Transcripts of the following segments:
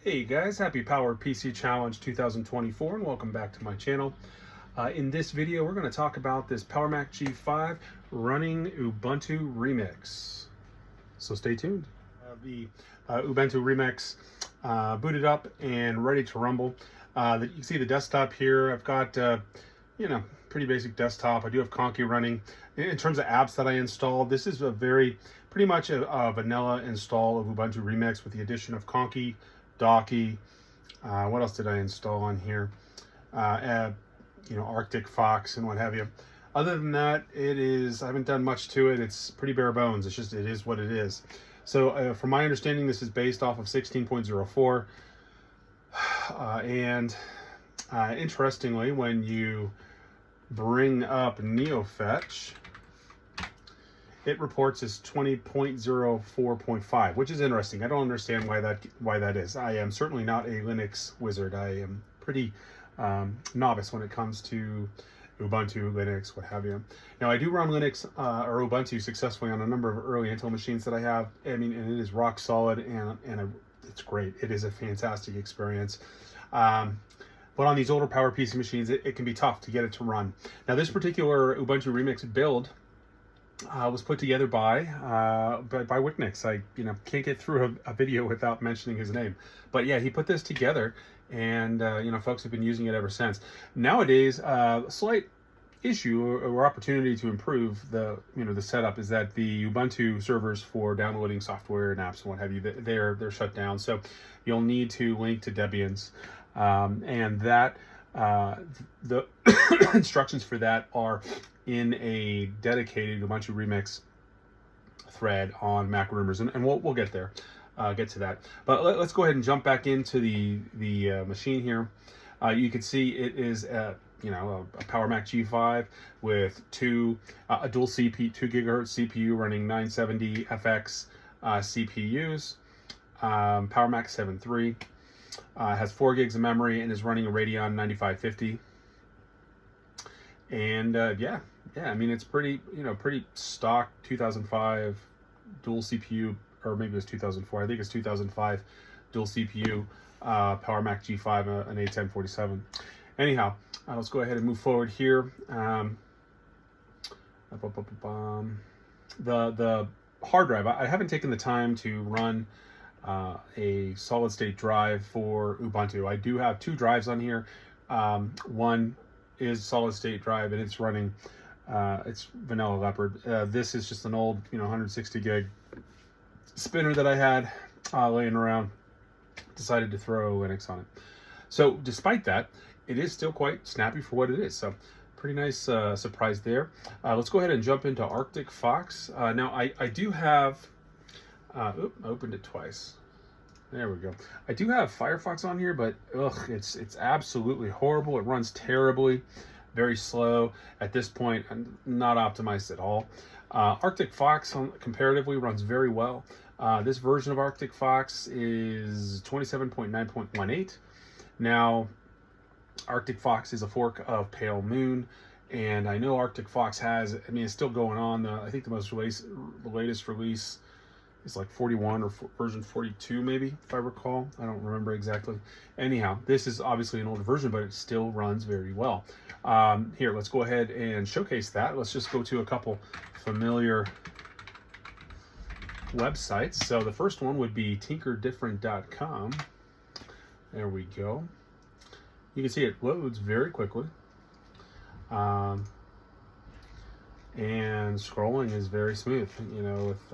Hey guys, happy PowerPC Challenge 2024 and welcome back to my channel. In this video, we're going to talk about this Powermac G5 running Ubuntu Remix. So stay tuned. The Ubuntu Remix booted up and ready to rumble. You can see the desktop here. I've got, pretty basic desktop. I do have Conky running. In terms of apps that I installed, this is pretty much a vanilla install of Ubuntu Remix with the addition of Conky, Docky. What else did I install on here? Arctic Fox and what have you. Other than that, I haven't done much to it. It's pretty bare bones. It is what it is. So from my understanding, this is based off of 16.04. Interestingly, when you bring up NeoFetch, it reports as 20.04.5, which is interesting. I don't understand why that is. I am certainly not a Linux wizard. I am pretty novice when it comes to Ubuntu, Linux, what have you. Now, I do run Linux or Ubuntu successfully on a number of early Intel machines that I have. I mean, and it is rock solid and it's great. It is a fantastic experience. But on these older PowerPC machines, it can be tough to get it to run. Now, this particular Ubuntu Remix build was put together by Wicknix. I can't get through a video without mentioning his name. But yeah, he put this together, and folks have been using it ever since. Nowadays, a slight issue or opportunity to improve the setup is that the Ubuntu servers for downloading software and apps and what have you, they're shut down. So you'll need to link to Debian's, and that the instructions for that are in a dedicated Ubuntu Remix thread on Mac Rumors, and we'll get there, get to that. But let's go ahead and jump back into the machine here. You can see it is a Powermac G5 with a dual CPU, 2 gigahertz CPU running 970 FX CPUs, Powermac 7.3. Has 4 gigs of memory and is running a Radeon 9550. And I mean, it's pretty stock 2005 dual CPU, or maybe it was 2004. I think it's 2005 dual CPU Powermac G5, an A1047. Anyhow, let's go ahead and move forward here. The hard drive, I haven't taken the time to run a solid state drive for Ubuntu. I do have 2 drives on here. One is solid state drive, and it's running it's vanilla Leopard. This is just an old 160 gig spinner that I had laying around. Decided to throw Linux on it. So despite that, it is still quite snappy for what it is. So pretty nice surprise there. Let's go ahead and jump into Arctic Fox. Now I do have I opened it twice. There we go. I do have Firefox on here, but it's absolutely horrible. It runs terribly, very slow. At this point, not optimized at all. Arctic Fox comparatively runs very well. This version of Arctic Fox is 27.9.18. Now, Arctic Fox is a fork of Pale Moon, and I know Arctic Fox it's still going on. I think the latest release is like 41 or version 42 maybe, if I recall. I don't remember exactly. Anyhow, this is obviously an older version, but it still runs very well. Here, let's go ahead and showcase that. Let's just go to a couple familiar websites. So the first one would be tinkerdifferent.com. There we go. You can see it loads very quickly. And scrolling is very smooth, with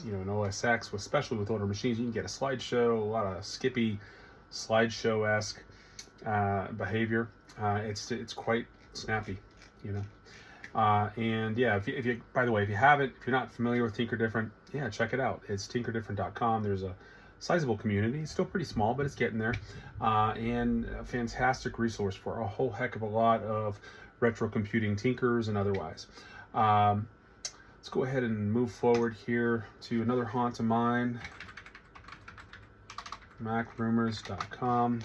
an OS X, especially with older machines. You can get a slideshow, a lot of skippy slideshow-esque behavior. It's quite snappy, and yeah, if you by the way, if you're not familiar with Tinker Different, yeah, check it out. It's tinkerdifferent.com. There's a sizable community. It's still pretty small, but it's getting there, and a fantastic resource for a whole heck of a lot of retro computing tinkers and otherwise. Let's go ahead and move forward here to another haunt of mine, macrumors.com.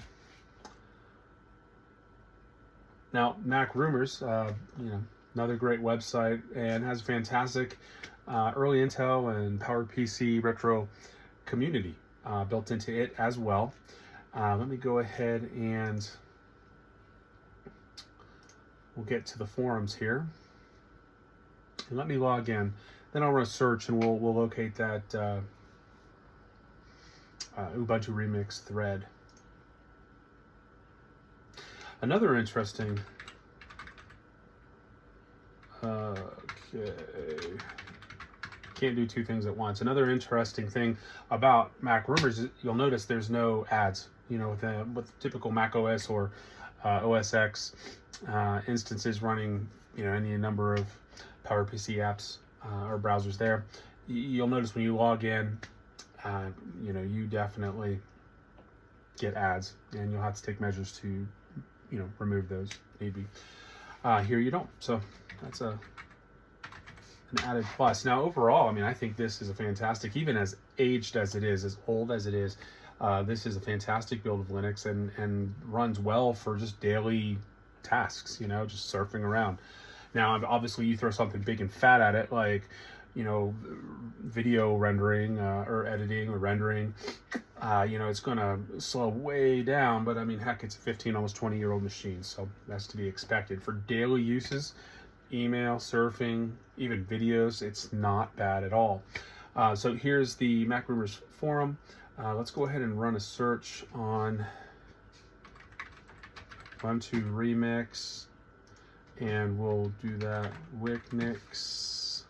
Now, Mac Rumors, another great website, and has fantastic early Intel and PowerPC retro community. built into it as well. Let me go ahead and we'll get to the forums here. And let me log in. Then I'll run a search and we'll locate that Ubuntu Remix thread. Another interesting, okay, can't do two things at once. Another interesting thing about Mac Rumors is you'll notice there's no ads. You know, with typical Mac OS or OS X instances running, you know, any number of PowerPC apps or browsers there, you'll notice when you log in, you know, you definitely get ads, and you'll have to take measures to, you know, remove those maybe. Here you don't, so that's an added plus. Now overall, I mean, I think this is a fantastic, even as aged as it is, as old as it is, this is a fantastic build of Linux and runs well for just daily tasks, you know, just surfing around. Now obviously you throw something big and fat at it, like, you know, video rendering or editing or rendering, you know, it's gonna slow way down. But I mean, heck, it's a 15, almost 20-year-old machine, so that's to be expected. For daily uses, email, surfing, even videos, it's not bad at all. So here's the Mac Rumors forum. Let's go ahead and run a search on Ubuntu Remix, and we'll do that Wiknix.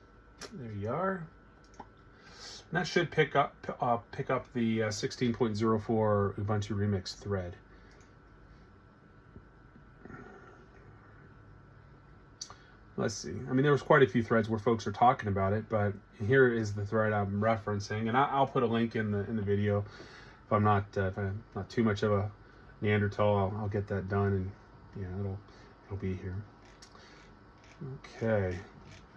There you are. And that should pick up the 16.04 Ubuntu Remix thread. Let's see. I mean, there was quite a few threads where folks are talking about it, but here is the thread I'm referencing, and I'll put a link in the video. If I'm not too much of a Neanderthal, I'll get that done, and yeah, it'll be here. Okay.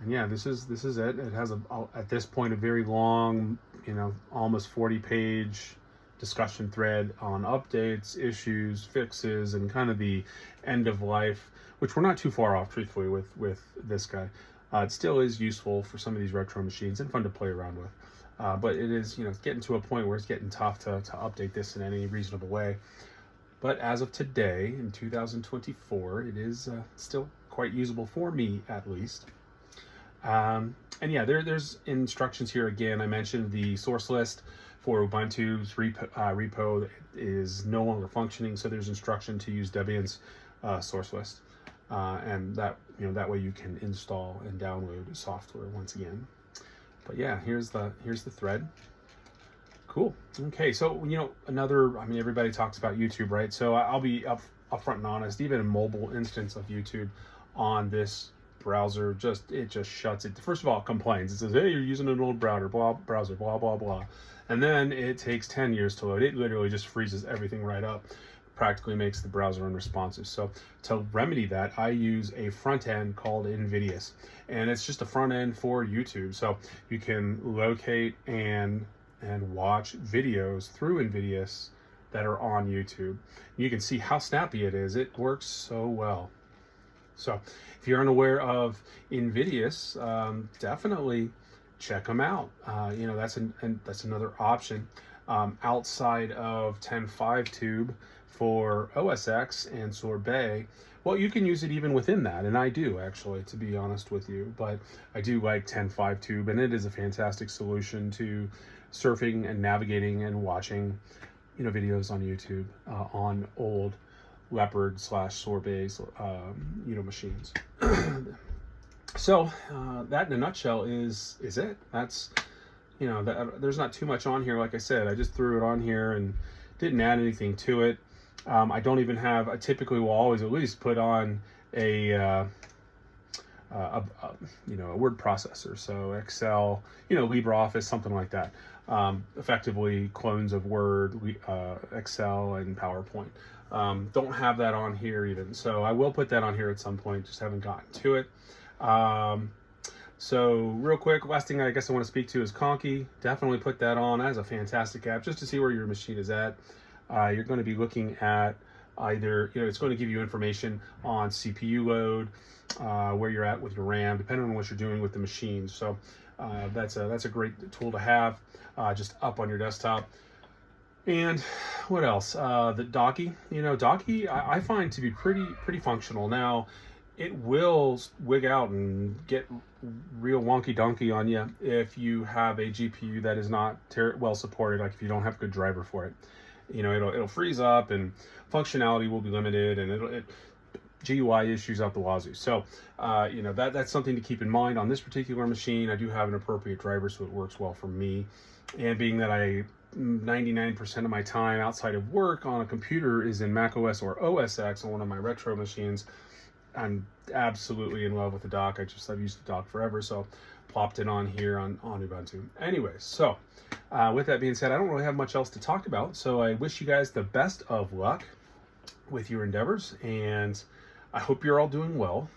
And yeah, this is it. It has at this point a very long, you know, almost 40-page discussion thread on updates, issues, fixes, and kind of the end of life, which we're not too far off, truthfully, with this guy. It still is useful for some of these retro machines and fun to play around with. But it is, you know, it's getting to a point where it's getting tough to update this in any reasonable way. But as of today, in 2024, it is still quite usable for me, at least. And yeah, there's instructions here again. I mentioned the source list for Ubuntu's repo is no longer functioning, so there's instruction to use Debian's source list, and that, you know, that way you can install and download software once again. But yeah, here's the thread. Cool. Okay, so, you know, I mean, everybody talks about YouTube, right? So I'll be upfront and honest. Even a mobile instance of YouTube on this browser it just shuts it. First of all, it complains. It says, hey, you're using an old browser, blah blah blah, and then it takes 10 years to load. It literally just freezes everything right up, practically makes the browser unresponsive. So to remedy that, I use a front end called Invidious, and it's just a front end for YouTube. So you can locate and watch videos through Invidious that are on YouTube. You can see how snappy it is. It works so well. So if you're unaware of Invidious, definitely check them out. You know, that's another option outside of 10.5 tube for OS X and sorbet. Well, you can use it even within that, and I do, actually, to be honest with you. But I do like 10.5 tube, and it is a fantastic solution to surfing and navigating and watching, you know, videos on YouTube on old Leopard / sorbet you know, machines. So that in a nutshell is it. That's, you know, there's not too much on here. Like I said, I just threw it on here and didn't add anything to it. I don't even have, I typically will always at least put on a you know, a word processor, so Excel, you know, LibreOffice, something like that. Effectively clones of Word, Excel, and PowerPoint. Don't have that on here even, so I will put that on here at some point, just haven't gotten to it. So real quick, last thing I guess I want to speak to is Conky. Definitely put that on. That's a fantastic app just to see where your machine is at. You're going to be looking at either, you know, it's going to give you information on CPU load, where you're at with your RAM, depending on what you're doing with the machine. So that's a great tool to have just up on your desktop. And what else? The Docky, Docky I find to be pretty functional. Now, it will wig out and get real wonky donkey on you if you have a GPU that is not well supported, like if you don't have a good driver for it. It'll freeze up and functionality will be limited, and GUI issues out the wazoo. So, that's something to keep in mind on this particular machine. I do have an appropriate driver, so it works well for me. And being that 99% of my time outside of work on a computer is in Mac OS or OS X on one of my retro machines, I'm absolutely in love with the dock. I've used the dock forever, so plopped it on here on Ubuntu. Anyway, so with that being said, I don't really have much else to talk about, so I wish you guys the best of luck with your endeavors, and I hope you're all doing well.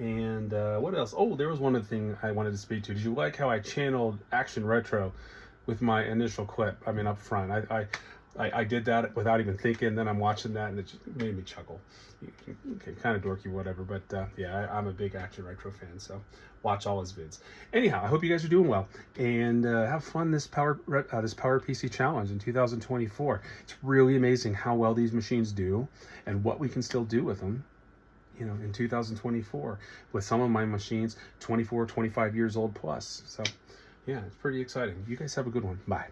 And what else? Oh, there was one other thing I wanted to speak to. Did you like how I channeled Action Retro with my initial clip? I mean, up front, I did that without even thinking. Then I'm watching that, and it just made me chuckle. Okay, kind of dorky, whatever. But yeah, I'm a big Action Retro fan, so watch all his vids. Anyhow, I hope you guys are doing well, and have fun this PowerPC challenge in 2024. It's really amazing how well these machines do, and what we can still do with them. In 2024, with some of my machines 24, 25 years old plus. So yeah, it's pretty exciting. You guys have a good one. Bye.